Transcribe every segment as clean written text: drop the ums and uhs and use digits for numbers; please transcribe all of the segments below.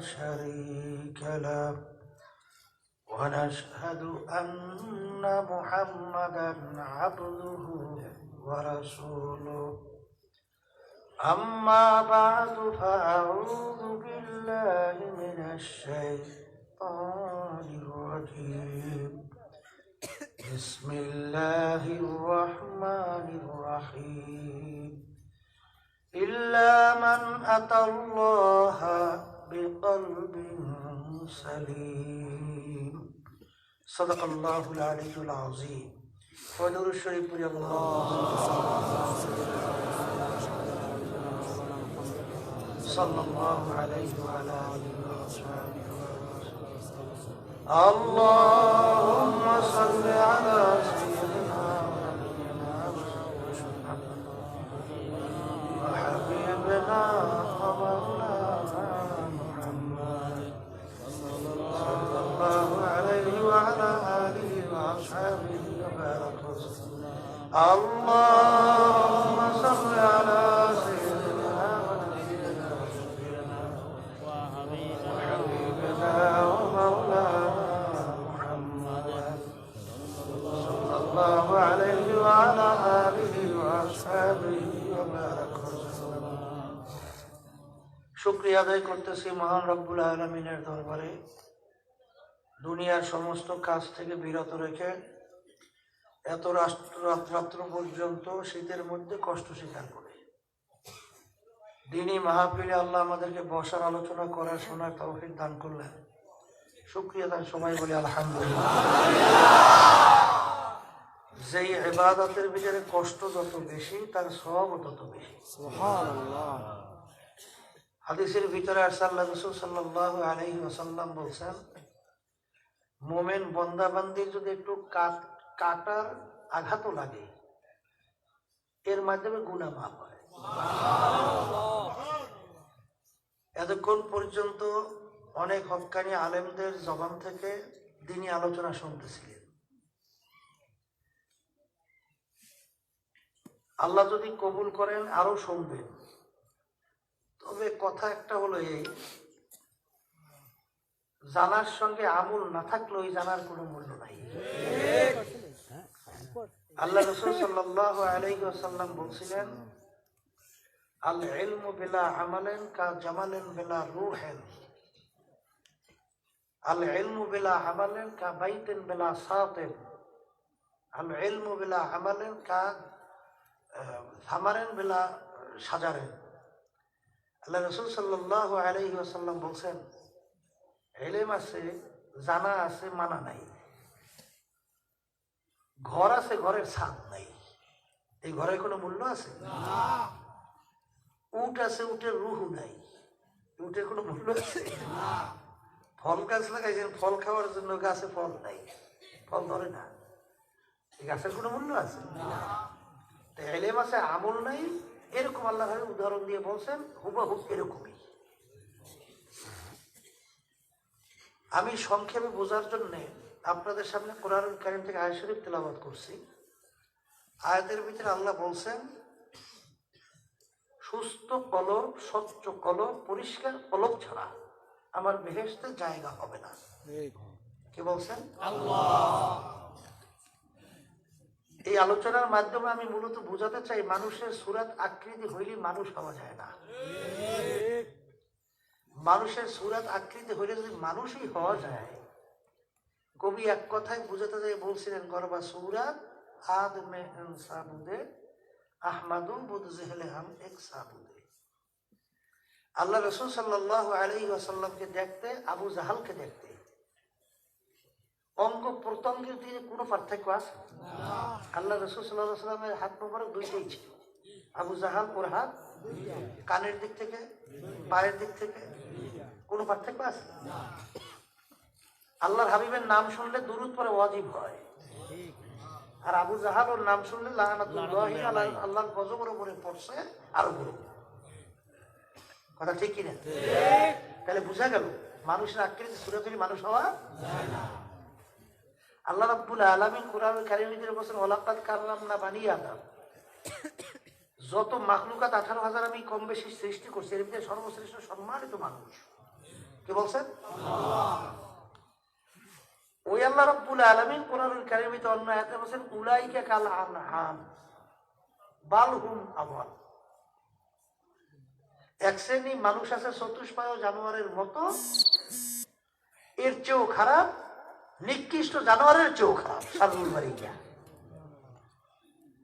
شريك له ونشهد أن محمدا عبده ورسوله أما بعد فأعوذ بالله من الشيطان الرجيم بسم الله الرحمن الرحيم إلا من أتى الله بقلب سليم صدق الله العلي العظيم ودور الشريف صلى الله عليه وعلى آله وصحبه اللهم صل على سيدنا ونبينا وحبيبنا ومولانا محمد صلى الله عليه وعلى آله وأصحابه وبارك وسلم اللهم صل على سيدنا ونبينا وشفيعنا وحبيبنا ومولانا محمد صلى الله عليه وعلى آله وأصحابه وبارك وسلم শুকরিয়া আদায় করতেছি মহান রব্বুল আলামিনের দরবারে দুনিয়ার সমস্ত কাজ থেকে বিরত রেখে এত রাত্র পর্যন্ত শীতের মধ্যে কষ্ট স্বীকার করে দিনই মাহফিলে আল্লাহ আমাদেরকে বসার আলোচনা করার শোনার তৌফিক দান করলেন শুকরিয়া দান সবাই বলি আলহামদুলিল্লাহ যেই ইবাদতের ভিতরে কষ্ট যত বেশি তার সওয়াব তত বেশি সুবহানাল্লাহ হাদিসের ভিতরে আল্লাহ রাসূল সাল্লাল্লাহু আলাইহি ওয়াসাল্লাম বলেছেন মুমিন বান্দা বান্দির যদি একটু কাটার আঘাতও লাগে এর মাধ্যমে গুনাহ মাফ হয় এতক্ষণ পর্যন্ত অনেক হক্কানি আলেমদের জবান থেকে দ্বীনি আলোচনা শুনতেছিলেন আল্লাহ যদি কবুল করেন আরো শুনবেন তবে কথা একটা হলো এই জানার সঙ্গে আমল না থাকলে ওই জানার কোনো মূল্য নাই আল্লাহ রাসূল সাল্লাল্লাহু আলাইহি ওয়াসাল্লাম বলেছিলেন আল ইলমু বিলা আমালিন কা জামালিন বিলা রূহিন আল ইলমু বিলা আমালিন কা বাইতিন বিলা সাতিন আল ইলমু বিলা আমালিন কা থামারিন বিলা শাজারিন আল্লাহ রাসূল সাল্লাল্লাহু আলাইহি ওয়াসাল্লাম বলেন ইলম আছে জানা আছে মানা নাই ঘর আছে ঘরের ছাদ নাই এই ঘরের কোনো মূল্য আছে না উট আছে উটের রূহ নাই উটের কোনো মূল্য আছে না ফল গাছ লাগাইছেন ফল খাওয়ার জন্য গাছে ফল নাই ফল ধরে না এই গাছের কোনো মূল্য আছে না তো ইলম আছে আমল নাই এরকম আল্লাহ উদাহরণ দিয়ে বলছেন হুবহু এরকমই আমি সংক্ষেপে বোঝার জন্য আপনাদের সামনে কোরআনুল কারীম থেকে আয়াত শরীফ তেলাওয়াত করছি আয়াতের ভিতরে আল্লাহ বলছেন সুস্থ কলব স্বচ্ছ কলব পরিষ্কার কলব ছাড়া আমার বেহেশতে জায়গা হবে না কি বলছেন আল্লাহ এই আলোচনার মাধ্যমে আমি মূলত বোঝাতে চাই মানুষের সুরাত আকৃতি হইলে মানুষ হওয়া যায় না মানুষের সুরাত আকৃতি হইলে যদি মানুষই হওয়া যায় কবি এক কথায় বুঝাতে যায় বলছিলেন গরবা সুরাত আদমে ইনসানুদে আহমাদু বুদ জেহলে হাম এক সাবুদে আল্লাহ রাসূল সাল্লাল্লাহু আলাইহি ওয়াসাল্লামকে দেখতে আবু জাহালকে দেখতে অঙ্গ প্রত্যঙ্গের দিকে কোনো পার্থক্য আছে না আল্লাহ রাসূল সাল্লাল্লাহু আলাইহি ওয়াসাল্লামের হাত মোবারক দুইটাই ছিল আবু জাহাল ওর হাত কানের দিক থেকে পায়ের দিক থেকে কোনো পার্থক্য আছে না আল্লাহর হাবিবের নাম শুনলে দুরূদ পড়া ওয়াজিব হয় আর আবু জাহাল ওর নাম শুনলে লানাতুল্লাহি আলাইহি আল্লাহর গজবের উপরে পড়ছে আরো বড় কথা ঠিক কি না ঠিক তাহলে বোঝা গেল মানুষের আকৃতি সুরাতুল মানুষ হওয়া যায় না আল্লাহ রাব্বুল আলামিন কোরআনুল কারীমের বলেন ওয়ালাকাদ কাররামনা বানি আদম যত মাখলুকাত 18,000 আমি কম বেশি সৃষ্টি করছি এর ভিতরে সর্বশ্রেষ্ঠ সম্মানিত মানুষ কি বলছেন? ওই আল্লাহ রাব্বুল আলামিন কোরআনুল কারীমে অন্য আয়াতে বলেন উলাইকা কাল আনআম বাল হুম আযাল। এক শ্রেণী মানুষ আছে চতুষ্পায় জানোয়ারের মতো, এর চেয়েও খারাপ, নিকৃষ্ট জানোয়ারের চেয়েও খারাপ। সারুল বারিকা।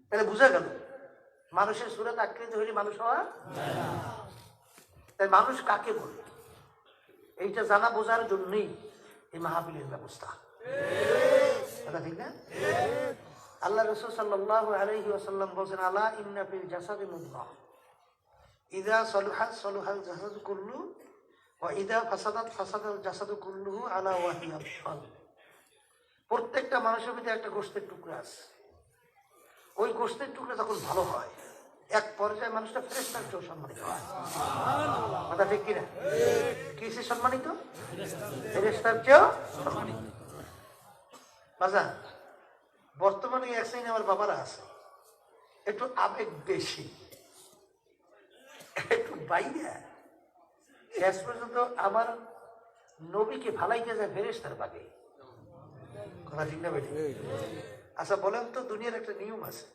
তাহলে বুঝা গেল মানুষের সুরত আকৃতি হইলে মানুষ হওয়া। তাই মানুষ কাকে বলে এইটা জানা বোঝার জন্যই এই মাহফিলের ব্যবস্থা। ঠিক না? আল্লাহ রাসূল সাল্লাল্লাহু আলাইহি ওয়াসাল্লাম বলেন আলা ইন্না ফিল জাসাদি মুদগাহ ইযা সালুহাত সালুহাল জাসাদু কুল্লু ওয়া ইযা ফাসাদাত ফাসাদাল জাসাদু কুল্লুহু আলা ওয়াহিয়াল কলব। প্রত্যেকটা মানুষের মধ্যে একটা গোশতের টুকরা আছে। ওই গোশতের টুকরা যখন ভালো হয় এক পর্যায়ে মানুষটা ফেরেশতার চেয়েও সম্মানিত হয়। কথা ঠিক কিনা? কিসে সম্মানিত? ফেরেশতার চেয়েও সম্মানিত। বাজান বর্তমানে এক শ্রেণী আমার বাবারা আছে একটু আবেগ বেশি, একটু বাইরে শেষ পর্যন্ত আমার নবীকে ভালাইতে যায় ফেরেশতার বাগে। কথা ঠিক না বেটি? আচ্ছা বলেন তো, দুনিয়ার একটা নিয়ম আছে,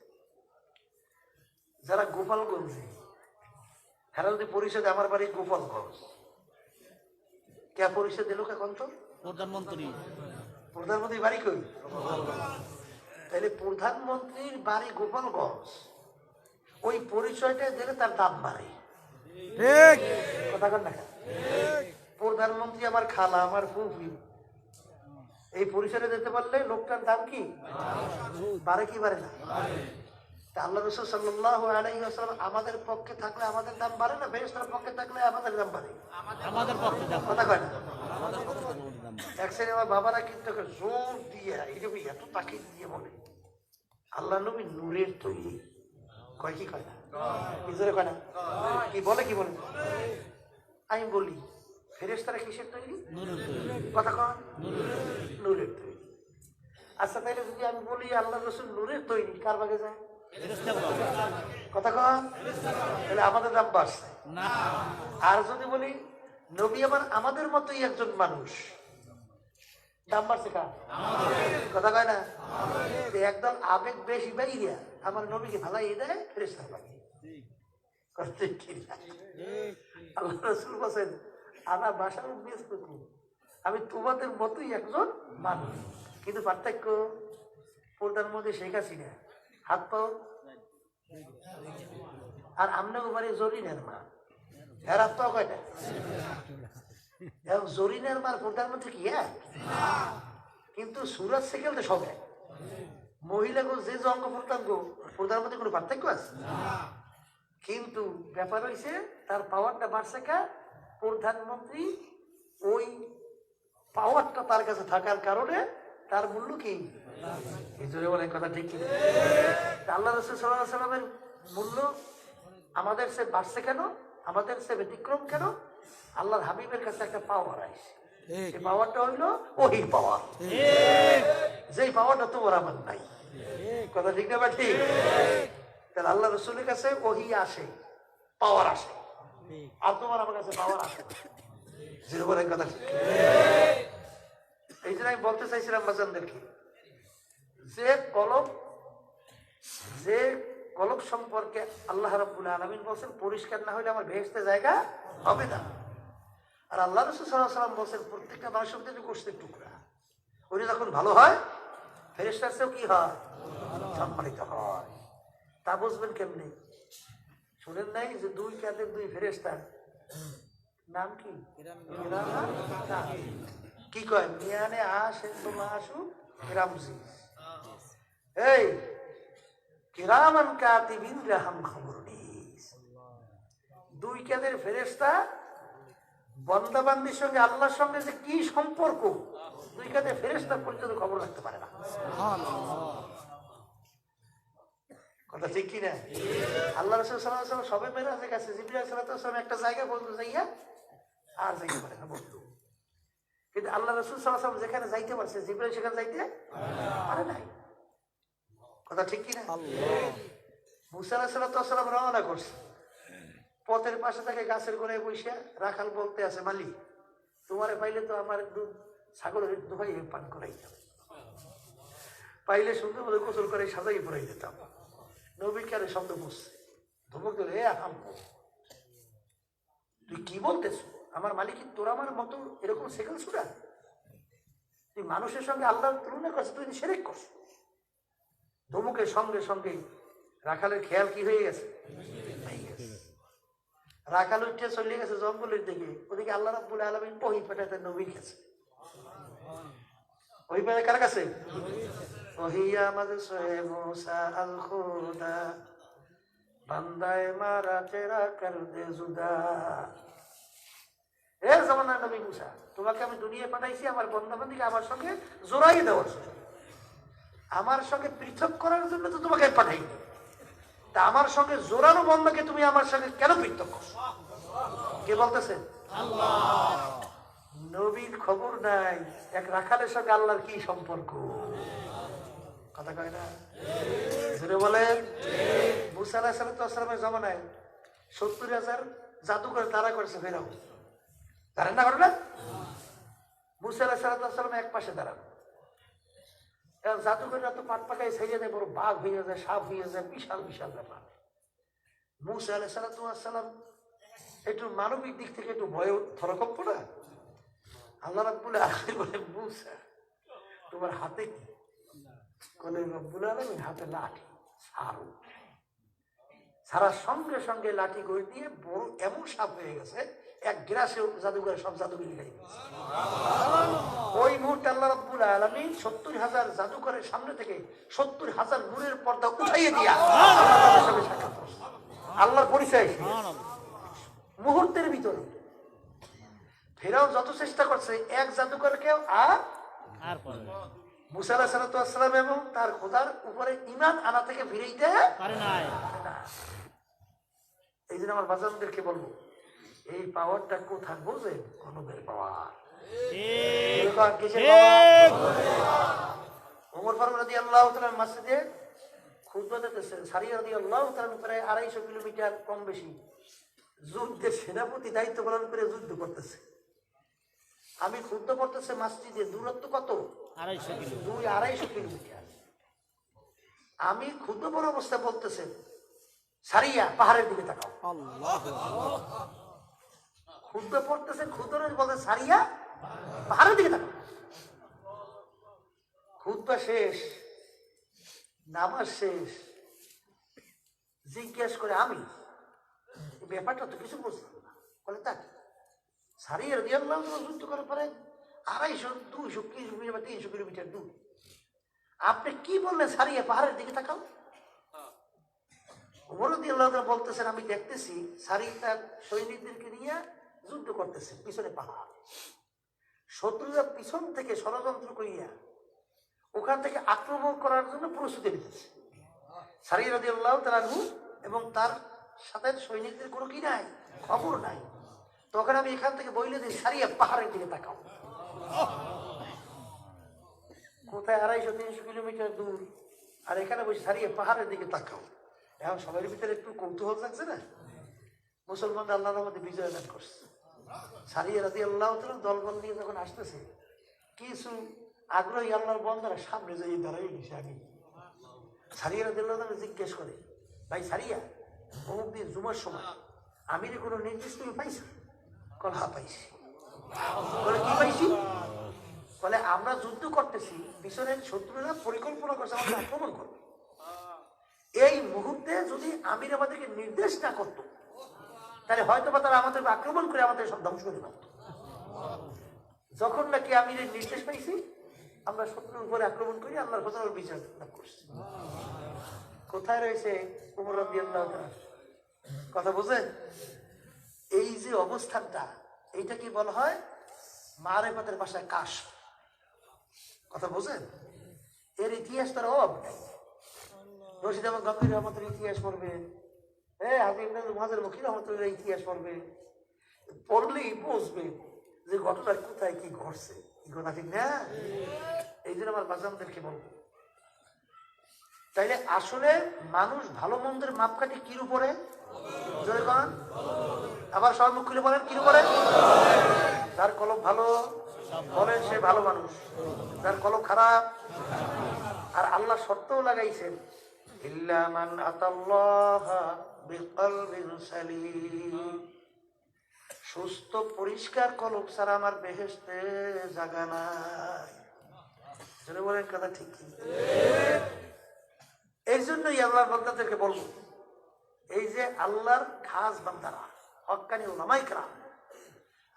যারা গোপালগঞ্জে হেরা যদি পরিষদ আমার বাড়ি গোপালগঞ্জ, কে পরিষদ দিল এখন তো প্রধানমন্ত্রী বাড়ি কই? তাহলে প্রধানমন্ত্রীর বাড়ি গোপালগঞ্জ, ওই পরিচয়টা দিলে তার দাম বাড়ে। কথা কন না? প্রধানমন্ত্রী আমার খালা, আমার ফুফি, এই পরিচয়টা দিতে পারলে লোকটার দাম কি বাড়ে কি বাড়ে না? আল্লাহ রাসূল সাল্লাল্লাহু আলাইহি ওয়াসাল্লাম আমাদের পক্ষে থাকলে আমাদের দাম বাড়ে না, ফেরেশতার পক্ষে থাকলে আমাদের দাম বাড়ে। আমাদের পক্ষে দাম। কথা কয় না? এক শ্রেণী আমার বাবারা কিন্তু জোর দিয়ে এত তাকিদ দিয়ে বলে আল্লাহ নবী নূরের তৈরি। কয় কি কয় না? কি জোরে কয় না? কি বলে কি বলে? আমি বলি ফেরেশতারা কিসের তৈরি? কথা কয় নূরের তৈরি। আচ্ছা তাইলে যদি আমি বলি আল্লাহ রাসূল নূরের তৈরি, কার ভাগে যায়? কথা কন, তাহলে আমাদের দাম বাড়ছে। আর যদি বলি নবী আবার আমাদের মতোই একজন মানুষ, দাম বাড়ছে কার? কথা কয় না? একদম আবেগ বেশি বাইরিয়া আমার নবীকে ভালাই দেয় ফেরেশতার ভাগে। আল্লাহ রাসূল বলেন আনা বাশারুম মিসলুকুম, আমি তোমাদের মতোই একজন মানুষ, কিন্তু পার্থক্য পর্দার মধ্যে শেখ হাসিনা হাত পাও আর আমনাকে বাড়ি জরিনের মা, এর হাত পাও কয়টা? জরিনের মার পর্দার মধ্যে কি এক, কিন্তু সুরাজ সেকেল তো সব এক। মহিলাকে যে অঙ্গ প্রত্যঙ্গ পর্দার মধ্যে কোনো পার্থক্য আছে? কিন্তু ব্যাপার হয়েছে তার পাওয়ারটা বাড়ছে কা? প্রধানমন্ত্রী ওই পাওয়ারটা তার কাছে থাকার কারণে তার মূল্য কি? বলেন কথা ঠিক কিনা? আল্লাহ রাসূল সাল্লাল্লাহু আলাইহি ওয়াসাল্লামের মূল্য আমাদের সে বাড়ছে কেন, আমাদের সে ব্যতিক্রম কেন? আল্লাহর হাবিবের কাছে একটা পাওয়ার আছে, এই পাওয়ারটা হইল ওহী পাওয়ার, যেই পাওয়ারটা তোমার আমার নাই। কথা ঠিক না বা ঠিক? তাহলে আল্লাহ রাসূলের কাছে ওহী আসে, পাওয়ার আসে, আর তোমার আমার কাছে পাওয়ার আসে না। যে বলেন কথা ঠিক? এই জন্য আমি বলতে চাইছিলাম বাজানদেরকে, যে কলব সম্পর্কে আল্লাহ রাব্বুল আলামিন বলেন পরিষ্কার না হলে আমার বেহেশতে জায়গা হবে না। আর আল্লাহ রাসূল সাল্লাল্লাহু আলাইহি ওয়াসাল্লাম বলেন প্রত্যেকটা মানুষের মধ্যে গোশতের টুকরা, ওই যখন ভালো হয় ফেরেশতার চেয়েও কি হয়? সম্মানিত হয়। তা বুঝবেন কেমনি? শুনেন নাই যে দুই কাঁধের দুই ফেরেশতা নাম কি? কি কয়? মিয়ানে আসে তোমা আসু রামজি, এই কিরামান কাতিবিন রাহাম খবর নিস। দুই কাঁধের ফেরেশতা বান্দাবান্দির সঙ্গে আল্লাহর সঙ্গে যে কি সম্পর্ক, দুই কাঁধের ফেরেশতা পর্যন্ত খবর রাখতে পারে না। কথা ঠিক কি না? আল্লাহ রাসূল সাল্লাল্লাহু আলাইহি ওয়াসাল্লাম সবে মেরাজে গেছে, জিবরাইল আলাইহিস সালাম একটা জায়গা বলতে যাইয়া আর যাইতে পারে না বলতো, কিন্তু আল্লাহ রাসূল সাল্লাল্লাহু আলাইহি ওয়াসাল্লাম যেখানে যাইতে পারছে জিবরাইল সেখানে যাইতে পারে নাই। কথা ঠিক কি না? মুসা আলাইহিস সালাম রওনা করছে, পথের পাশে থেকে গাছের গোড়ায় বসে রাখাল বলতে আছে মালিক তোমারে পাইলে তো আমার দুধ ছাগলের দোহাই পান করাইতাম, পাইলে সুন্দর মতো গোসল করে সাজাই পড়াই দিতাম। নবীকে আরে শব্দ বসছে, ধমক দিল, এ আহাম, তুই কি বলতেছ? আমার মালিক তোর আমার মতো এরকম সেকেল ছুটা? তুই মানুষের সঙ্গে আল্লাহর তুলনা করছিস, তুই শিরক করছিস। ধমকের সঙ্গে সঙ্গে রাখালের খেয়াল কি হয়ে গেছে? রাখাল উঠে চলে গেছে জঙ্গলের দিকে, ওদিকে আল্লাহ রাব্বুল আলামিন ওহী পাঠাতে নবীর কাছে। ওহী পাঠাতে কার কাছে? ওহিয়া মাঝে সোহে মুসা আল খুদা বান্দায়ে মারা তেরা কর দে জুদা। এ জামানার নবী মুসা, তোমাকে আমি দুনিয়ায় পাঠাইছি আমার বন্দাবান্দিকে আমার সঙ্গে জোড়াই দেওয়ার জন্য, আমার সঙ্গে পৃথক করার জন্য তো তোমাকে পাঠাইনি। তা আমার সঙ্গে জোরানো বন্দাকে তুমি আমার সঙ্গে কেন পৃথক করছো? কে বলতেছে? আল্লাহ। নবীর খবর নাই এক রাখালের সঙ্গে আল্লাহর কি সম্পর্ক, কথা কয় না? জোরে বলেন। মুসা আলাইহিস সালামের জামানায় ৭০,০০০ জাদুকর তারা করেছে ফেরাও, জানেন না ঘটনা? মুসা আলাইহিস সালাম এক পাশে দাঁড়ানো, জাদুকররা তো পাট পাকায় ছেড়ে দেয়, বড় বাঘ হয়ে যায়, সাপ হয়ে যায়, বিশাল বিশাল ব্যাপার। মুসা আলাইহিস সালাম একটু মানবিক দিক থেকে একটু ভয় থরকম্প না। আল্লাহ রাব্বুল আলামিন বলে, মুসা তোমার হাতে কি? বলে রাব্বুল আলামিন হাতে লাঠি। ছাড়ো। ছাড়ার সঙ্গে সঙ্গে লাঠি গড়ে দিয়ে বড় এমন সাপ হয়ে গেছে, এক গ্রাসে জাদুঘর সব জাদুগিরি খাই গেছে। ওই মুহূর্তে আল্লাহ রাব্বুল আলামিন ৭০,০০০ জাদুকরের সামনে থেকে ৭০,০০০ নূরের পর্দা উঠাইয়ে দিয়া আল্লাহর সাথে সাক্ষাৎ করছে। আল্লাহর পরিচয় মুহূর্তের ভিতরে। ফেরাউন যত চেষ্টা করছে এক জাদুকরকেও আর মুসা আলাইহিস সালাম এবং তার খোদার উপরে ঈমান আনা থেকে ফিরাইতে পারে না। এই জন্য আমার বাজানদেরকে বলবো, এই পাওয়ারটা কোথায় বোঝেন? কলবের পাওয়ার। ওমর ফারুক রাদিয়াল্লাহু তাআলা মসজিদে খুতবা দিতেছেন, সারিয়া রাদিয়াল্লাহু তাআলা প্রায় ২৫০ কিলোমিটার কম বেশি যুদ্ধের সেনাপতি দায়িত্ব পালন করে যুদ্ধ করতেছে। আমি খুতবা করতেছে মসজিদে, দূরত্ব কত? ২৫০ কিলোমিটার। আমি খুতবা পড়া অবস্থায় বলতেছে, সারিয়া পাহাড়ের দিকে তাকাও। খুতবা পড়তেছে, খুতবা বলতে সারিয়া পাহাড়ের দিকে তাকাও। খুতবা শেষ, নামাজ শেষ, জিজ্ঞেস করে আমি ব্যাপারটা তো কিছু বুঝলাম না। বলে তা সারিয়া রাদিয়াল্লাহু তাআলা যুদ্ধ করার পরে ২৫০, ২০০ কিলোমিটার বা ৩০০ কিলোমিটার দূর, আপনি কি বললেন সারিয়া পাহাড়ের দিকে তাকাও? ওমর রাদিয়াল্লাহু তাআলা বলতেছেন, আমি দেখতেছি সারিয়া তার সৈনিকদেরকে নিয়ে যুদ্ধ করতেছে, পিছনে পাহাড়, শত্রুরা পিছন থেকে ষড়যন্ত্র করিয়া ওখান থেকে আক্রমণ করার জন্য প্রস্তুতি নিতেছে। সারিয়া রাদিয়াল্লাহু তাআলা এবং তার সাথে সৈনিকদের কোনো কি নাই, খবর নাই। তখন আমি এখান থেকে বইলে দিই, সারিয়া পাহাড়ের দিকে তাকাও। কোথায় ২৫০-৩০০ কিলোমিটার দূর, আর এখানে বসে সারিয়া পাহাড়ের দিকে তাকাও। এখন সবার ভিতরে একটু কৌতূহল লাগছে না? মুসলমানরা আল্লাহর রহমতে বিজয় লাভ করছে। সারিয়া রাদিয়াল্লাহু তাআলা দলবল নিয়ে যখন আসতেছে, কিছু আগ্রহী আল্লাহর বন্দারা সামনে যাই দাঁড়াই গেছে। আমি সারিয়া রাদিয়াল্লাহু তাআলা জিজ্ঞেস করে, ভাই সারিয়া, অমুক দিন জুমার সময় আমিরে কোনো নির্দেশ তুমি পাইছি? কল হা পাইছি। বলে কি পাইছি? বলে আমরা যুদ্ধ করতেছি, পিছনের শত্রুরা পরিকল্পনা করছে আমাদের আক্রমণ করবে। এই মুহূর্তে যদি আমির আমাদেরকে নির্দেশ না করতো, তাহলে হয়তো বা তারা আমাদেরকে আক্রমণ করে আমাদের সব ধ্বংস করে পারত। যখন নাকি আমিরের নির্দেশ পাইছি, আমরা শত্রুর উপরে আক্রমণ করি, আল্লাহর ফজলের বিচার লাভ করছি। কোথায় রয়েছে ওমর রাদিয়াল্লাহু তাআলা? কথা বুঝেন? এই যে অবস্থানটা, এইটা কি বলা হয়? মারিফাতের ভাষায় কাশ। কথা বুঝেন? এর ইতিহাস তার অভাব নাই। রশিদ আহমদ গঙ্গির রহমতের ইতিহাস পড়বে, হাজী ইবনে মুহাজির মক্কি রহমতুল্লাহ ইতিহাস পড়বে, পড়লেই বুঝবে যে ঘটনা কোথায় কি ঘটছে। কি কথা ঠিক না? এই জন্য আমার বাজানদেরকে বলবো, তাইলে আসলে মানুষ ভালো মন্দের মাপকাঠি কির উপরে? জয় করেন, আবার সবাই মুখ খুলে বলেন কির উপরে? যার কলম ভালো বলেন সে ভালো মানুষ, যার কলম খারাপ। আর আল্লাহ শর্তও লাগাইছেন, ইল্লা মান আতাল্লাহা বিকলবিন সালিম, সুস্থ পরিষ্কার কলব ছাড়া আমার বেহেশতে জায়গা নাই। জোরে বলেন কথা ঠিক কি? এই জন্যই আল্লাহর বান্দাদেরকে বলবো, এই যে আল্লাহর খাস বান্দারা হক্কানি ওলামায়ে কেরাম,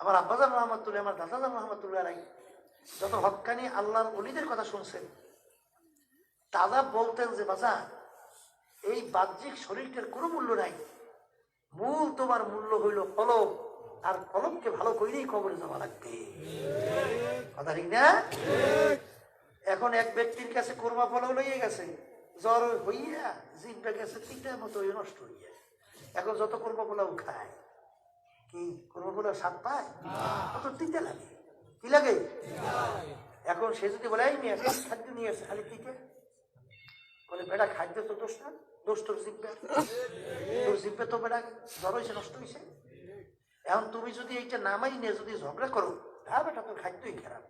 আমার আব্বাজান রহমাতুল্লাহ, আমার দাদাজান রহমাতুল্লাহ আলাইহি যত হক্কানি আল্লাহর ওলিদের কথা শুনছেন, তারা বলতেন যে বাজার এই বাহ্যিক শরীরটার কোনো মূল্য নাই, মূল তোমার মূল্য হইল কলব, আর কলবকে ভালো করেই কবরে যাওয়া লাগবে। কথা ঠিক না? এখন এক ব্যক্তির কাছে কোরমা ফল লইয়ে গেছে, জ্বর হইয়া জিভটা গেছে তিনটার মতো নষ্ট হইয়া, এখন যত কোরমা পোলাও খায়, কি কোরমা পোলাও স্বাদ পায়? কত তিনটা লাগে, কি লাগে? এখন সে যদি বলে এই মেয়ে খাদ্য নিয়ে আসে, খালি তিনটা বলে, বেটা খাদ্য তো দোষ না, দোষ তোর জিভে, তোর জিভে তো বেটা জ্বর হয়েছে, নষ্ট হয়েছে। এখন তুমি যদি এইটা নামাই নিয়ে যদি ঝগড়া করো, হ্যাঁ বেটা তোর খাদ্যই খারাপ,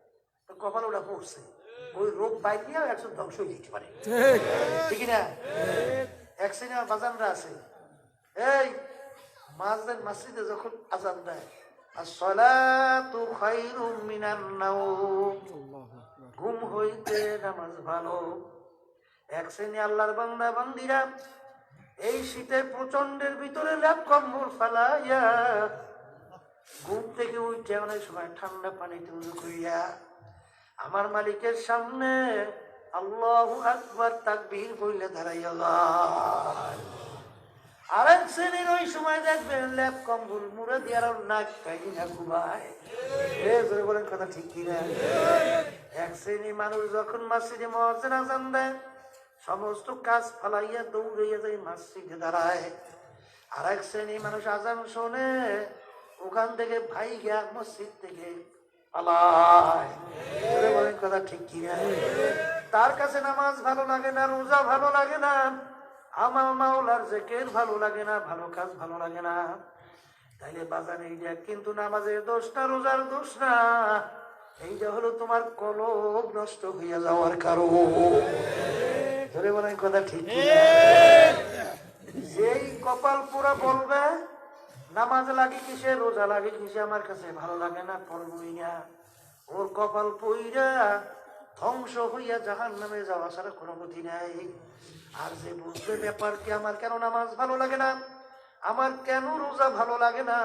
তোর কপাল ওটা পড়ছে, ওই রোগ বাইরেও একজন ধ্বংস হয়ে যেতে পারে, ঠিক না? এক শ্রেণী আমার বাজানরা আছে, এই মাঝদের মসজিদে যখন আজান দেয়, আসসালাতু খায়রুম মিনান নাওম, ঘুম হইতে নামাজ ভালো। এক শ্রেণী আল্লাহর বান্দা বান্দিরা এই শীতের প্রচন্ডের ভিতরে ল্যাপ কম্বল ফালাইয়া ঘুম থেকে উঠে অনেক সময় ঠান্ডা পানিতে উজু করিয়া আমার মালিকের সামনে আল্লাহু আকবার তাকবীর বইলে দাঁড়াইয়া যায়। আরেক শ্রেণীর ওই সময় দেখবেন ল্যাপ কম্বল মুড়ে দিয়ে আর নাক কাইনা ঘুমায়। বলেন কথা ঠিক কিনা? এক শ্রেণীর মানুষ যখন মসজিদে মুয়াজ্জিন আযান দেয়, সমস্ত কাজ ফালাইয়া দৌড়াইয়া যায় মসজিদে দাঁড়ায়। আর এক শ্রেণী মানুষ আজান শোনে, ওখান থেকে ভাইগা মসজিদ থেকে পালায়। বলেন কথা ঠিক কিনা? তার কাছে নামাজ ভালো লাগে না, রোজা ভালো লাগে না, আমার মাওলার জিকির ভালো লাগে না, ভালো কাজ ভালো লাগে না। তাইলে বাজান এইটা কিন্তু নামাজের দোষ না, রোজার দোষ না, এইটা হলো তোমার কলব নষ্ট হইয়া যাওয়ার কারণ। ধরে বলেন কথা ঠিক কিনা? যেই কপাল পুরা বলবে নামাজ লাগে কিসে, রোজা লাগে কিসে, আমার কাছে ভালো লাগে না, পড়বই না, ওর কপাল পইরা ধ্বংস হইয়া জাহান্নামে যাওয়া ছাড়া কোনো গতি নাই। আর যে বুঝবে ব্যাপার কি, আমার কেন নামাজ ভালো লাগে না, আমার কেন রোজা ভালো লাগে না,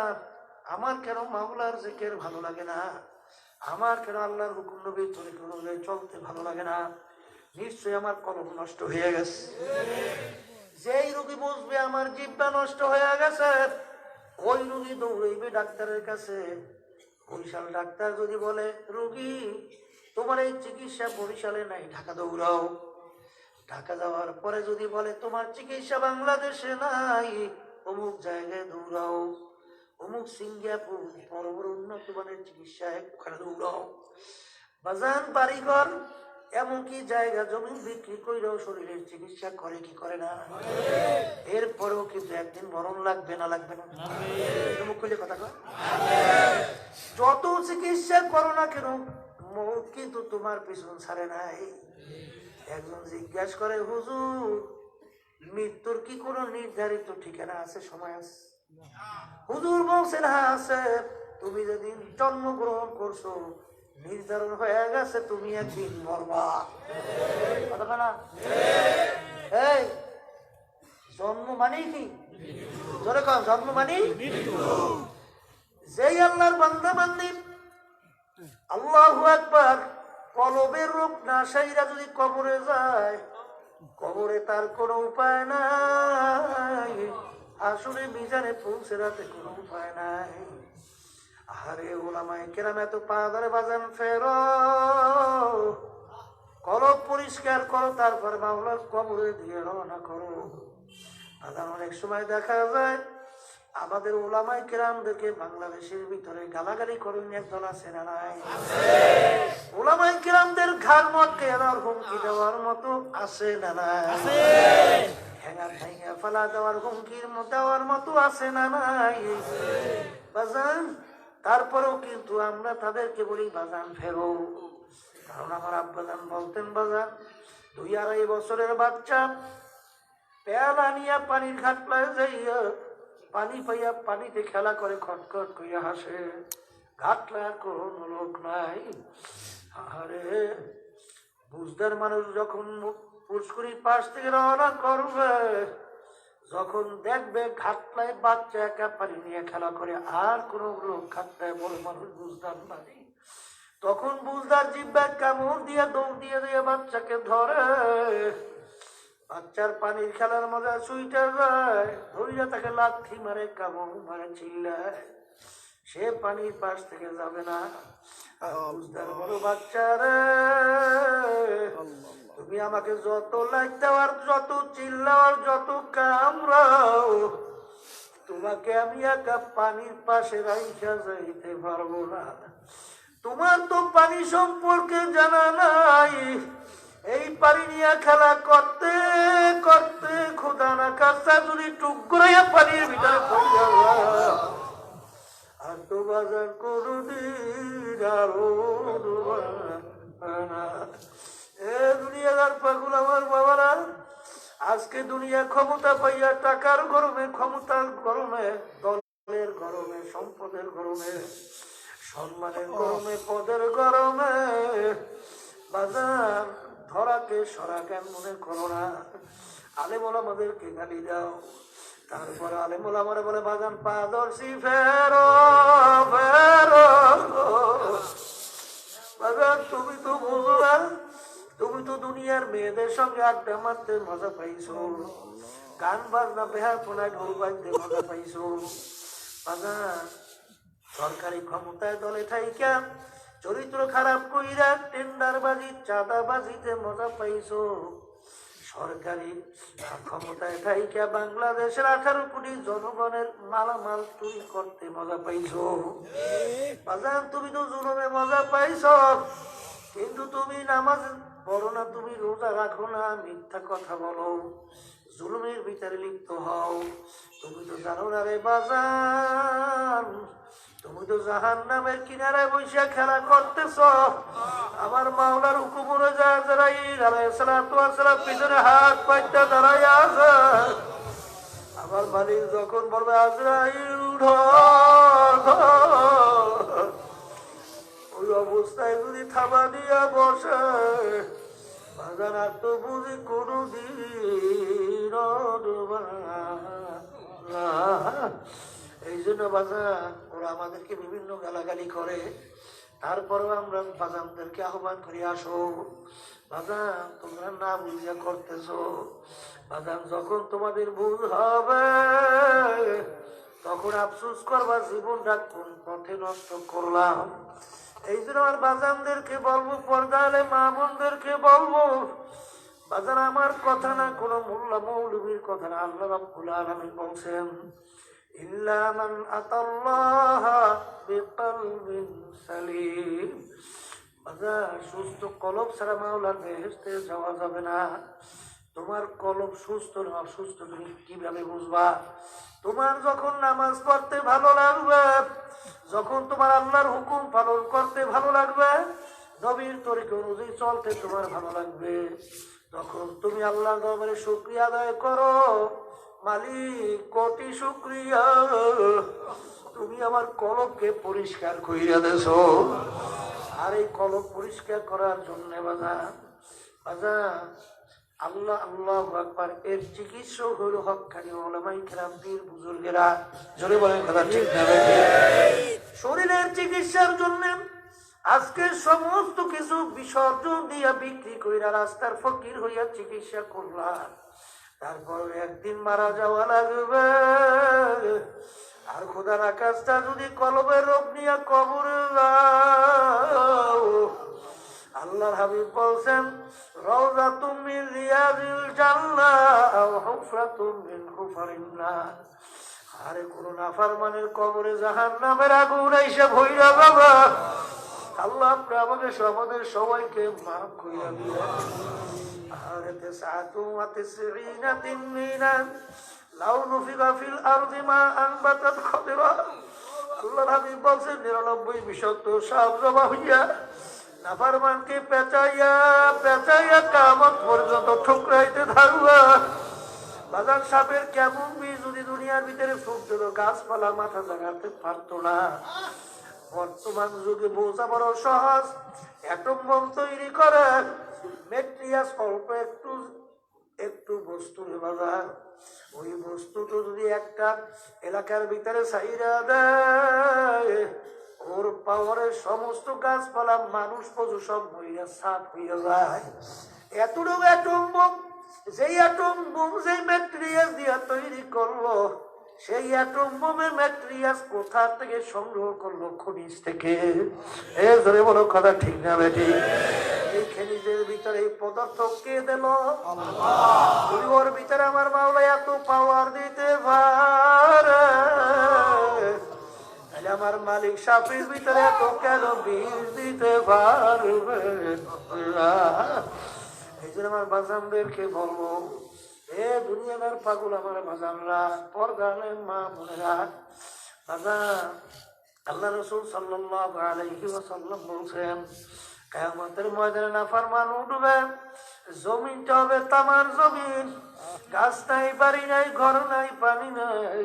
আমার কেন মাওলার জিকির ভালো লাগে না, আমার কেন আল্লাহর হুকুম নবীর তরিকা অনুযায়ী চলতে ভালো লাগে না, নিশ্চয়ই আমার কলম নষ্ট হয়ে গেছে। যেই রোগী বুঝবে আমার জিহ্বা নষ্ট হয়ে গেছে, ওই রোগী দৌড়াইবে ডাক্তারের কাছে। বরিশাল ডাক্তার যদি বলে রোগী তোমার এই চিকিৎসা বরিশালে নাই, ঢাকা দৌড়াও। ঢাকা যাওয়ার পরে যদি বলে তোমার চিকিৎসা বাংলাদেশে নাই, অমুক জায়গায় দৌড়াও, অমুক সিঙ্গাপুর বড় বড় উন্নত মানের চিকিৎসা, ওখানে দৌড়াও। বাজান বাড়িঘর এমনকি জায়গা জমি বিক্রি কইরাও শরীরের চিকিৎসা করে কি করে না? এরপরেও কিন্তু একদিন মরণ লাগবে না, লাগবে না? মুখ খুলে কথা কয়, যত চিকিৎসা করো না কেন মৌত কিন্তু তোমার পিছন ছাড়ে নাই। একজন জিজ্ঞাসা করে, হুজুর মৃত্যুর কি কোনো নির্ধারিত ঠিকানা আছে, সময় আছে? হুজুর বলছেন হ্যাঁ আছে, তুমি যেদিন জন্মগ্রহণ করছো নির্ধারণ হয়ে গেছে তুমি একদিন মরবা। কথা না? এই জন্ম মানে কি? জোরে কম, জন্ম মানে যেই আল্লাহর বান্দা বান্দি আল্লাহু আকবার কলবের রোগ না সাইরা যদি কবরে যায়, কবরে তার কোনো উপায় নাই, আসলে মিজানে পৌঁছে রাতে কোনো উপায় নাই। আরে ওলামায়ে কেরাম এত পা ধরে বাজান ফেরো, কলব পরিষ্কার করো, তারপর মাওলার কবরে দিয়ে রওনা করো। বাজান অনেক সময় দেখা যায় আমাদের ওলামায়ে কেরামদেরকে বাংলাদেশের ভিতরে গালাগালি করেন একদল আছে না নাই? ওলামায়ে কেরামদের ঘাড় মটকে আনার হুমকি দেওয়ার মতো আছে না নাই? হ্যাঙ্গা ভাইঙ্গা ফালা দেওয়ার হুমকির দেওয়ার মতো আছে না নাই? বাজান তারপরেও কিন্তু আমরা তাদেরকে বলি বাজান ফেরো। কারণ আমার আব্বাজান বলতেন, বাজান 2-2.5 বছরের বাচ্চা পেয়ালা নিয়ে পানির ঘাটলায় যাইয়া পানি পাইয়া পানিতে খেলা করে খটখট করিয়া হাসে। ঘাটলার কোন লোক নাই। আরে বুঝদার মানুষ যখন পুষ্করির পাশ থেকে রওনা করবে, যখন দেখবে ঘাটলায় বাচ্চা একা পানি নিয়ে খেলা করে, আর কোন লোক ঘাটলায় বড় মানুষ বুঝদার নাই, তখন বুঝদার জিব্বায় কামড় দিয়ে দৌড় দিয়ে দিয়ে বাচ্চাকে ধরে। বাচ্চার পানির খেলার মজা সুইটা যায়, ধরিয়া তাকে লাথি মারে, কামড় মারে, চিল্লায়। সে পানির পাশ থেকে যাবে না। বুঝদার বড় বাচ্চা রে, তুমি আমাকে যত লাইট দেওয়ার, যত চিল্লাওয়ার, যত কামড়াও, তোমাকে আমি একা পানির পাশে রাইখা যাইতে পারবো না। তোমার তো পানি সম্পর্কে জানা নাই। এই পানি নিয়ে খেলা করতে করতে খোদা না কাজটা যদি টুকরাইয়া পানির ভিতরে পড়ে যাওয়া, আর তো বাজার কোনদিন আরো দুনিয়াদার পাগল আমার বাবারা, আজকে দুনিয়া ক্ষমতা পাইয়া টাকার গরমে, ক্ষমতার গরমে, দলের গরমে, সম্পদের গরমে, সম্মানের গরমে, পদের গরমে বাজার ধরাকে সরা জ্ঞান মনে করো না। আলেমুল আমাদেরকে গালি দাও, তারপরে আলেমুল আমার বলে বাজান পাদর্শী ফেরো ফেরো। বাজান তুমি তো বুঝলা, তুমি তো দুনিয়ার মেয়েদের সঙ্গে আড্ডা মারতে মজা পাইছো, গান বাজনা বেহাপনায় ঢোল বাজতে মজা পাইছো। বাজান সরকারি ক্ষমতায় দলে থাইকা চরিত্র খারাপ কইরা টেন্ডারবাজি, চাঁদাবাজিতে মজা পাইছো। সরকারি ক্ষমতায় থাইকা বাংলাদেশের 18 কোটি জনগণের মালামাল চুরি করতে মজা পাইছো। বাজান তুমি তো জুলুমে মজা পাইছো, কিন্তু তুমি নামাজ পড়ো না, তুমি রোজা রাখো না, মিথ্যা কথা বলো, জুলুমের ভিতরে লিপ্ত হও। তুমি তো জানো না রে বাজান, তুমি তো জাহান্নামের কিনারায় বসে খেলা করতেছ। আমার মাওলার হুকুম অনুযায়ী আজরাইল আলাইহিস সালাতু ওয়াস সালাম পিছনে হাত পাইতে দাঁড়াইয়া আছে। আমার মালিক যখন বলবে আজরাইল ধর, ওই অবস্থায় যদি থাবা দিয়া বসে, বাজার আর তো বুঝি কোনদিন। এই জন্য বাজার ওরা আমাদেরকে বিভিন্ন গালাগালি করে, তারপরেও আমরা বাজানদেরকে আহ্বান করে আসো। বাজান তোমরা না বুঝিয়া করতেছ, বাজান যখন তোমাদের ভুল হবে তখন আফসোস করবা জীবনটা কোন পথে নষ্ট করলাম। এই জন্য আমার বাজানদেরকে বলবো, পর্দালে মা বোনদেরকে বলবো, বাজান আমার কথা না, কোন মোল্লা মৌলবীর কথা না। আল্লাহ রাব্বুল আলামিন বলছেন ইল্লা মান আতাল্লাহা বিকলবিন সালিম। বাজান সুস্থ কলব ছাড়া মাওলার বেহেশতে যাওয়া যাবে না। তোমার কলব সুস্থ না অসুস্থ তুমি কিভাবে বুঝবা? তোমার যখন নামাজ পড়তে ভালো লাগবে, যখন তোমার আল্লাহর হুকুম পালন করতে ভালো লাগবে, নবীর তরিকা অনুযায়ী চলতে তোমার ভালো লাগবে, তখন তুমি আল্লাহর দরবারে শুকরিয়া আদায় করো, মালিক কোটি শুকরিয়া, তুমি আমার কলবকে পরিষ্কার কইরা দেছো। আর এই কলব পরিষ্কার করার জন্য বাজান আল্লাহ আল্লাহু আকবার এর চিকিৎসক হলো হক্কানি উলামায়ে কেরাম, পীর বুজুর্গেরা। জোরে বলেন কথা ঠিক না? শরীরের চিকিৎসার জন্য আজকে সমস্ত কিছু বিসর্জন দিয়া বিক্রি কইরা রাস্তার ফকির হইয়া চিকিৎসা করলাম, তারপর একদিন মারা যাওয়া লাগবে। আর খোদার আকাশটা যদি কলবের রোগ নিয়ে কবরে যাও, আল্লাহর হাবিব বলছেন রাউযাতুম মিন রিয়াদিল জান্নাহ আও হুফরাতুম মিন হুফারিন নার। আরে কোন নাফরমানের কবরে জাহান্নামের আগুন এসে ভইরা যাবে। আল্লাহ আপনি আমাদের সবাইকে মাফ কইরা দিবেন। আরে 99 তিনমিনা লাউ নুফিকা ফিল আরদি মা আনবাতাত খাদিরা আল্লাহর হাবিব বলছেন 99 বিষাক্ত সাপ জমা হইয়া নাফরমানকে পেঁচাইয়া পেঁচাইয়া কিয়ামত পর্যন্ত ঠুকরাইতে থাকবে। বাজার সাপের কেমন বিষ যদি দুনিয়ার ভিতরে ফুক দিল গাছপালা মাথা জাগাতে পারতো না। বর্তমান যুগে বোঝা বড় সহজ, অ্যাটম বোম তৈরি করে ম্যাটেরিয়ালস অল্প একটু একটু বস্তু বাজার, ওই বস্তুটা যদি একটা এলাকার ভিতরে ছাইরা দেয় ওর পাওয়ারে সমস্ত গাছপালা মানুষ পশু সব হইয়া সাফ হইয়া যায়। এতটুকু অ্যাটম বোম, যেই অ্যাটম বোম যেই ম্যাটেরিয়াল দিয়া তৈরি করলো, সেই অ্যাটম বোমের ম্যাটেরিয়াল কোথা থেকে সংগ্রহ করলো? খনিজ থেকে। এ ধরে বলো কথা ঠিক না বেটি? এই খনিজের ভিতরে এই পদার্থ কে দিল? ওর ভিতরে আমার মাওলা এত পাওয়ার দিতে পারে, তাহলে আমার মালিক সাপের ভিতরে এত কেন বিষ দিতে পারবে? এই জন্য আমার বাজানদেরকে বলবো, এ দুনিয়াদার পাগল আমার বাজানরা, পর্দার মা বোনেরা, বাজান আল্লাহ রাসূল সাল্লাল্লাহু আলাইহি ওয়াসাল্লাম বলছেন কিয়ামতের ময়দানে নাফরমান উঠবে, জমিনটা হবে তামার জমিন, গাছ নাই, বাড়ি নাই, ঘর নাই, পানি নাই।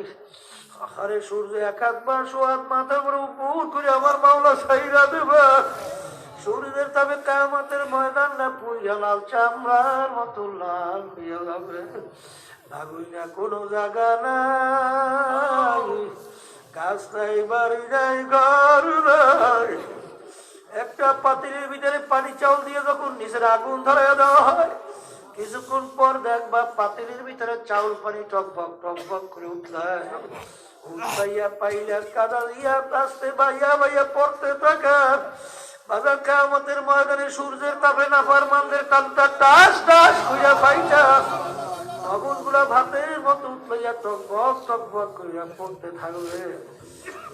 আরে সূর্য এক হাত বা সোয়াদ মাথার উপরে উপর করে আমার মাওলা ছাইরা দেবে। সূর্যের তাবে কিয়ামতের ময়দানটা পুইরা লাল চামড়ার মতো লাল হইয়া যাবে। ভাগুই না কোনো জায়গা নাই, গাছ নাই, বাড়ি নাই, ঘর নাই। একটা পাতিলের ভিতরে পানি চাউল দিয়ে যখন নিচের আগুন ধরাইয়া দেওয়া হয়, কিছুক্ষণ পর দেখবা পাতিলের ভিতরে চাউল পানি টকবক করে উঠলে উঠাইয়া পাইলা কাদা দিয়া আস্তে বাইয়া বাইয়া পড়তে থাকা। বাজার কিয়ামতের ময়দানে সূর্যের তাপে নাফরমানদের কানটা টাস টাস কইরা ফাইটা মগজগুলা ভাতের মতো উঠলাইয়া টকবক কইরা পড়তে থাকবে।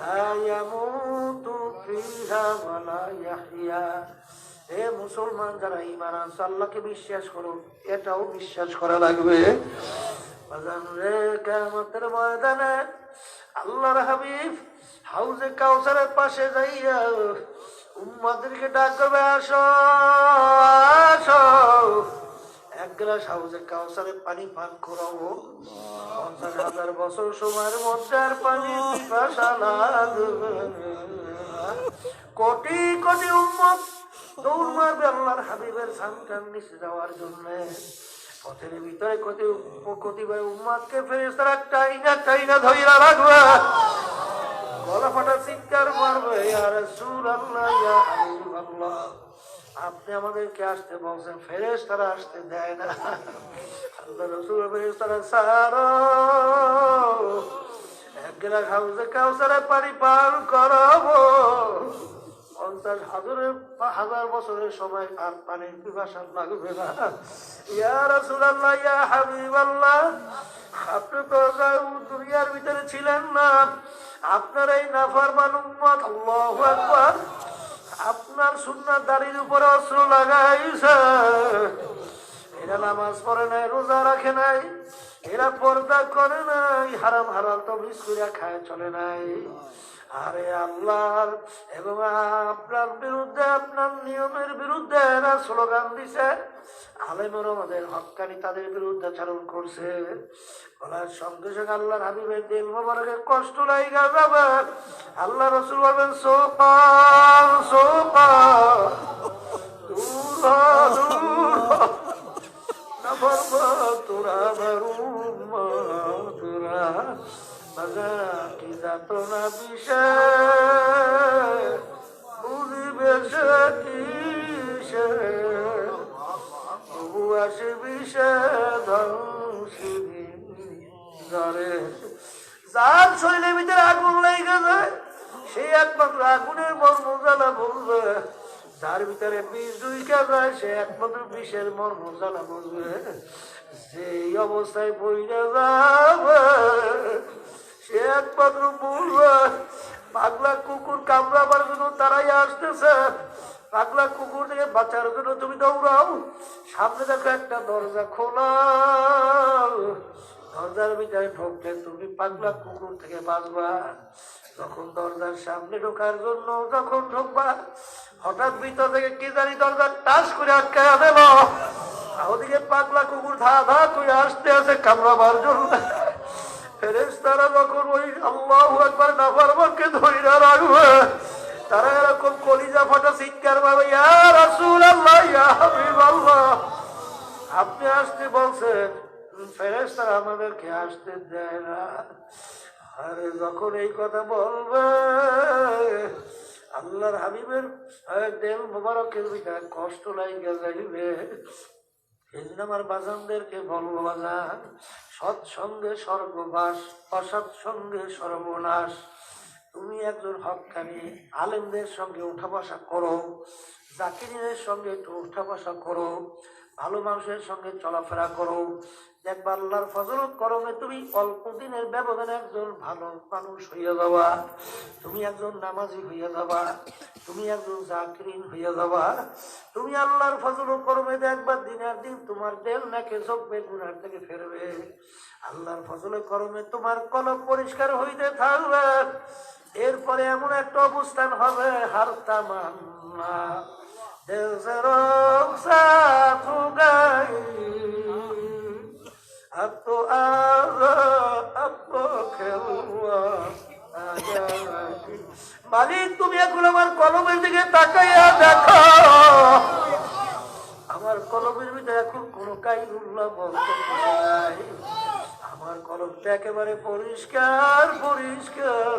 লা ইয়ামুতু ফিহা ওয়া লা ইয়াহইয়া। এ মুসলমান যারা ঈমান আনছো, আল্লাহকে বিশ্বাস করো, এটাও বিশ্বাস করা লাগবে। বাজান রে, কিয়ামতের ময়দানে আল্লাহর হাবিব হাউজে কাউসারের পাশে যাইয়া উম্মতদেরকে ডাক করবে, আসো আসো, এক গ্লাস হাউজে কাউসারের পানি পান করাবো। 50,000 বছর সময়ের মধ্যে আর পানির পিপাসা লাগবে। কোটি কোটি উম্মত দৌড় মারবে আল্লাহর হাবিবের সামনের নিচে যাওয়ার জন্য। পথের ভিতরে কতিবার উম্মতকে ফেরেশতারা টাইনা ধইরা রাখবে, গলা ফাটা চিৎকার মারবে, ইয়া রাসূলুল্লাহ, ইয়া হাবিবাল্লাহ, আপনি আমাদেরকে আসতে বলছেন, ফেরেশতারা আসতে দেয় না। আল্লাহ রাসূল ফেরেশতারা ছাড়ো, এক গ্লাস হাউজে কাউসারে পানি পান করাবো। 50,000 বছরের সময় আর পানির পিপাসা লাগবে না। ইয়া রাসূলুল্লাহ, ইয়া হাবিবাল্লাহ, আপনি তো দুনিয়ার ভিতরে ছিলেন না, আপনার এই নাফরমান উম্মত, আল্লাহু আকবার, আপনার সুন্নাত দাড়ির উপরে অস্ত্র লাগাইছে। এরা নামাজ পড়ে নাই, রোজা রাখে নাই, এরা পর্দা করে নাই, হারাম হালাল তমিজ করে খায় চলে নাই। আরে আল্লাহর এবং আপনার বিরুদ্ধে, আপনার নিয়মের বিরুদ্ধে এরা স্লোগান দিছে। আলেমর আমাদের হক্কানি তাদের বিরুদ্ধে চারণ করছে। বলার সঙ্গে সঙ্গে আল্লাহর হাবিবের দিল মোবারকে কষ্ট লাগা যাবে। আল্লাহ রাসূল বলবেন, সোপান সোপান, দূর তোরা তোরা বাজা কি যাত না বিষয় বুঝিবে সে কিসে, তবু আসে বিষয় ধ্বংসিনী ধরে। যার শরীরের ভিতরে আগুন লেগে যায়, সেই একমাত্র আগুনের মর্ম জ্বালা বলবে। যার ভিতরে বিষ ঢুইকা যায়, সে একমাত্র বিষের মর্ম জ্বালা বলবে। যেই অবস্থায় পইরা যাবে, সে একমাত্র বলবে। পাগলা কুকুর কামড়াবার জন্য তারাই আসতেছে, পাগলা কুকুর থেকে বাঁচার জন্য তুমি দৌড়াও। সামনে দেখো একটা দরজা খোলা, দরজার ভিতরে ঢুকলে তুমি পাগলা কুকুর থেকে বাঁচবা। তখন দরজার সামনে ঢোকার জন্য যখন ঢুকবা, হঠাৎ ভিতর থেকে কি জানি দরজার টাচ করে আটকায়া দিল। ওদিকে পাগলা কুকুর ধা ধা করে আসতে আসে কামড়াবার জন্য। ফেরেশতারা যখন ওই আল্লাহু আকবার নাফরমানকে ধইরা রাখবে, তারা এরকম কলিজা ফাটা চিৎকার পাবে, ইয়া রাসূলুল্লাহ, ইয়া হাবিবাল্লাহ, আপনি আসতে বলছেন, ফেরেশতারা আমাদেরকে আসতে দেয় না। আরে যখন এই কথা বলবে, আল্লাহর হাবিবের দেল মোবারকের ভিতরে কষ্ট লাগিয়া যাইবে। এই জন্য আমার বাজানদেরকে বলবো, বাজান, সৎসঙ্গে স্বর্গবাস, অসৎসঙ্গে সর্বনাশ। তুমি একজন হক্কানি আলেমদের সঙ্গে উঠা বসা করো, জাকিরিনের সঙ্গে একটু উঠা বসা করো, ভালো মানুষের সঙ্গে চলাফেরা করো, দেখবা আল্লাহর ফজলত করমে তুমি অল্প দিনের ব্যবধানে একজন ভালো মানুষ হইয়া যাবা, তুমি একজন নামাজি হইয়া যাবা, তুমি একজন জাকিরিন হইয়া যাবা। তুমি আল্লাহর ফজলত করমে দেখবা দিনের দিন তোমার দেল নাকে ঝোঁকবে, গুনার থেকে ফেরবে। আল্লাহর ফজলত করমে তোমার কলব পরিষ্কার হইতে থাকবে। এরপরে এমন একটা অবস্থান হবে, হার তামান্না दिल से रुखसात हो गई, अब तो अब तो खेलुआ মালিক, তুমি এখন আমার কলমের দিকে তাকাইয়া দেখো, আমার কলমের ভিতরে এখন কোনো কাইরুল্লাহ বলতে নাই। আমার কলমটা একেবারে পরিষ্কার পরিষ্কার।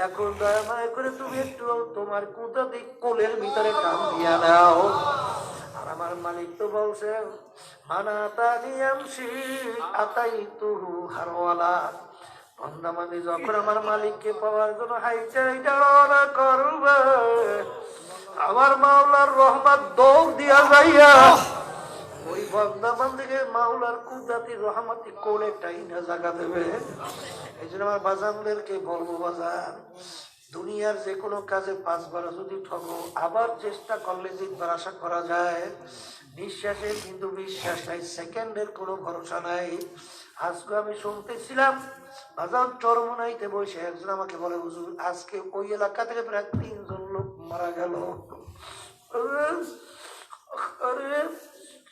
এখন দয়া মায়া করে তুমি একটু তোমার কুদরতি কোলের ভিতরে টান দিয়া দাও। আর আমার মালিক তো বলছেন, যখন আমার মালিককে পাওয়ার জন্য হাইটা হাইটা রওনা করবে, আমার মাওলার রহমত দৌড় দিয়া যাইয়া ওই বান্দা বান্দিকে মাওলার কুদরতি রহমতি কোলে টাইনা জায়গা দেবে। এই জন্য আমার বাজানদেরকে বলবো, বাজান, দুনিয়ার যে কোনো কাজে 5 বার যদি ঠকো, আবার চেষ্টা করলে জিতবার আশা করা যায়। বিশ্বাসে কিন্তু বিশ্বাস নাই, সেকেন্ডের কোনো ভরসা নাই। আজকে আমি শুনতেছিলাম বাজান চরমনাইতে বসে একজন আমাকে বলে, হুজুর আজকে ওই এলাকা থেকে প্রায় 3 জন লোক মারা গেল।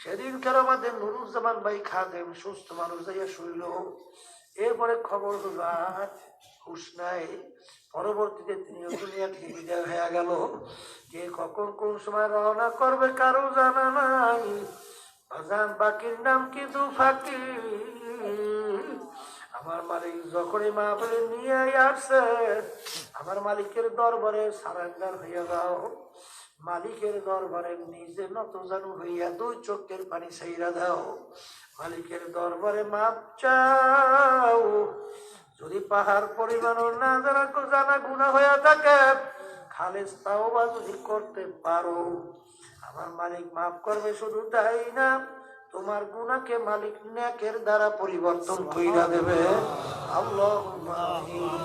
সেদিনকার আমাদের নুরুজ্জামান ভাই খাদেম সুস্থ মানুষ যাইয়া শুইল। এরপরে খবর হলো আর হুশ নাই। পরবর্তীতে তিনিও দুনিয়া থেকে বিদায় হয়ে গেল। কে কখন কোন সময় রওনা করবে কারো জানা নাই। বাজান বাকির নাম কিন্তু ফাঁকি। আমার মালিক যখনই মাহফিলে নিয়ে আসছে, আমার মালিকের দরবারে সারেন্ডার হইয়া যাও। মালিকের দরবারে নিজে নত জানু হইয়া 2 চোখের পানি ছাইরা দাও। মালিকের দরবারে মাপ চাও। যদি পাহাড় পরিমাণও না জানা গুনাহ হইয়া থাকে, খালেস তাওবা যদি করতে পারো, আমার মালিক মাফ করবে। শুধু তাই না, তোমার গুনাহকে মালিক নেকের দ্বারা পরিবর্তন কইরা দেবে। আল্লাহুম্মা আমিন।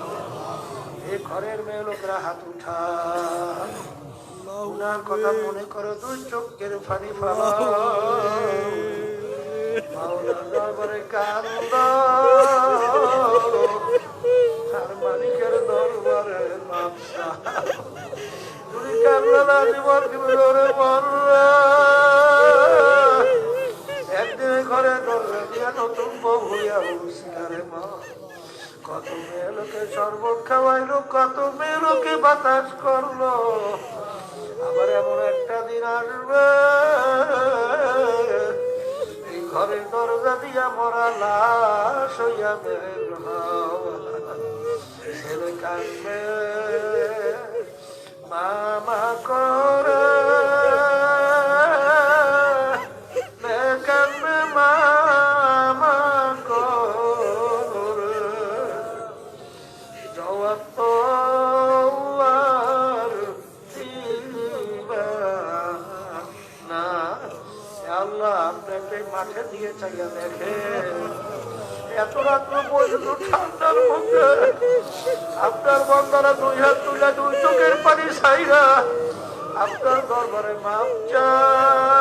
এই ঘরের মেয়ে লোকরা হাত উঠা, গুনার কথা মনে করো, 2 চোখের পানি ফেলাও। মাওলার দরবারে কান্দো, আর মালিকের দরবারে মাপ চাও। তুমি কান্না না জীবন জীবনে মরবে। একদিনে ঘরে দরজা দিয়া নতুন বউ হইয়া উস্কারে মা। কত মেয়ে লোকে শরবত খাওয়াইলো, কত মেয়ে লোকে বাতাস করলো। আবার এমন একটা দিন আসবে, এই ঘরের দরজা দিয়া মরা লাশ হইয়া বের হওয়া। ছেলে কাঁদবে মামা করে, কাঁদবে মামা করে, জবাব তো আর দিবা না। আল্লাহ আপনাকে মাঠে দিয়ে চাইয়া দেখে, এত রাত্র পর্যন্ত ঠান্ডার মধ্যে আপনার বন্দারা 2 হাত তুলে 2 চোখের পানি ছাইরা আপনার দরবারে মাপ চায়।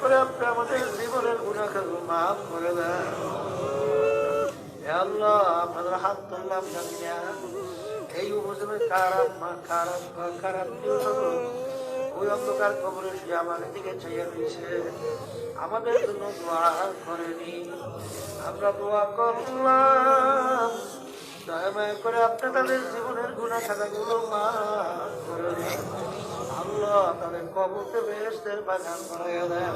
করে আপনি আমাদের জীবনের গুনাহকে মাফ করে দেন। হে আল্লাহ আপনাদের হাত ধরলাম জানি না এই উপজেলার কার আম্মা কার আব্বা কার আত্মীয় স্বজন ওই অন্ধকার কবরে সে আমাদের দিকে চাইয়া রয়েছে, আমাদের জন্য দোয়া করেনি। আমরা দোয়া করলাম দয়া মায়া করে আপনি তাদের জীবনের গুনাহ খাতাগুলো মাফ করে দিন। আল্লাহ তাদের কবরকে বেহেশতের বাগান বানাইয়া দেন।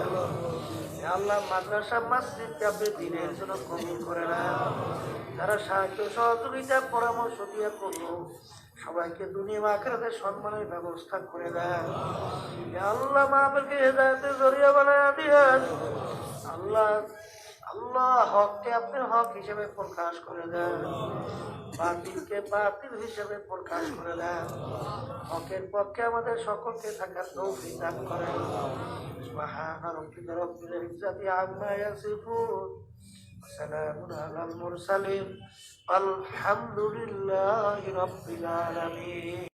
হে আল্লাহ মাদ্রাসা মসজিদকে আপনি দিনের জন্য কবুল করে নেন। যারা সাহায্য সহযোগিতা পরামর্শ দিয়ে করলো সবাইকে দুনিয়া আখিরাতে সম্মানের ব্যবস্থা করে দেন। হে আল্লাহ মাহফিলকে হেদায়েতের জরিয়া বানায়া দিয়েন। আল্লাহ আল্লাহ হককে আপনি হক হিসেবে প্রকাশ করে দেন, বাতিলকে বাতিল হিসেবে প্রকাশ করে দেন। হকের পক্ষে আমাদের সকলকে থাকার তৌফিক দান করেন। সুবহান রাব্বিকা রাব্বিল ইজ্জাতি আম্মা ইয়াসিফুন ওয়া সালামুন আলাল মুরসালিন আলহামদুলিল্লাহি রাব্বিল আলামিন।